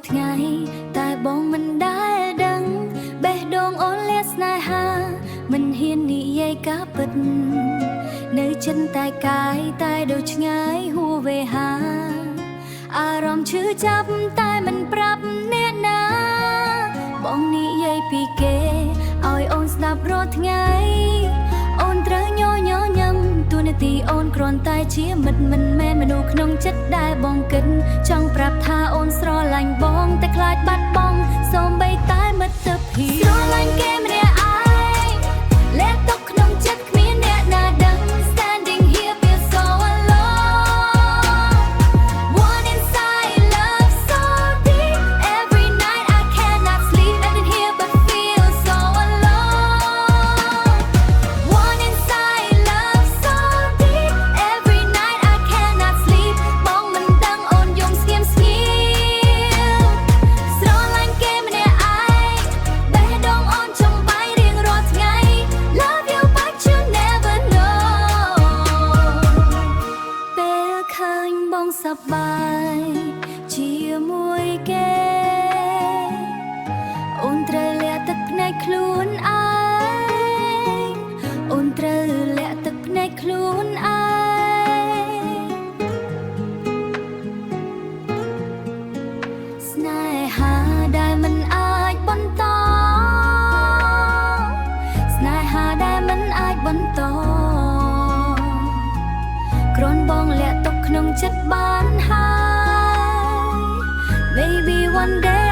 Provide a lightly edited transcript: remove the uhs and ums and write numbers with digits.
ថ្ងៃតែបងមិនដែលដឹងបេះដូងអូនលាស្នេហាមិនហ៊ាននិយាយការពិតនៅចិនតែកាយតែដូចឆ្ងាយហួសវេហាអារម្មណ៍ឈឺចាប់តែមិនប្រាប់អ្នកណាបងនិយាយពីគេឲ្យអូនស្ដាប់រាល់ថ្ងៃអូនត្រូវញញញឹមទូនាទីអូនគ្រាន់តែជាមិត្តមិនមែនមនុស្សក្នុងចិត្តដែលបងគិតចង់ប្រាប់ថាអូនស្រឡាញ់បងតែខ្លាចបាត់បង់សូម្បីតែមិត្តភាពស្រឡាញ់គេម្នាក់ឯងលែកទុកក្នុងចិត្តគ្មានអ្នកណាដឹង Standing here feel so alone One inside love so deep Every night I cannot sleep Nothing here but feel so alone One inside love so deep Every night I cannot sleep បងមិនដឹងអូនយំស្ងៀមស្ងៀមស្រឡាញ់គេម្នាក់ឯងបេះដូងអូនចំបាយរៀងរាល់ថ្ងៃ Love you but you never know ពេលឃើញបងសប្បាយជាមួយគេអូនត្រូវលាក់ទឹកភ្នែកខ្លួនឯងអូនត្រូវលាក់ទឹកភ្នែកខ្លួនឯងស្នេហាដែលមិនអាចបន្តស្នេហាដែលមិនអាចបន្តគ្រាន់បងលាក់ទុកក្នុងចិត្តបានហើយ Maybe one day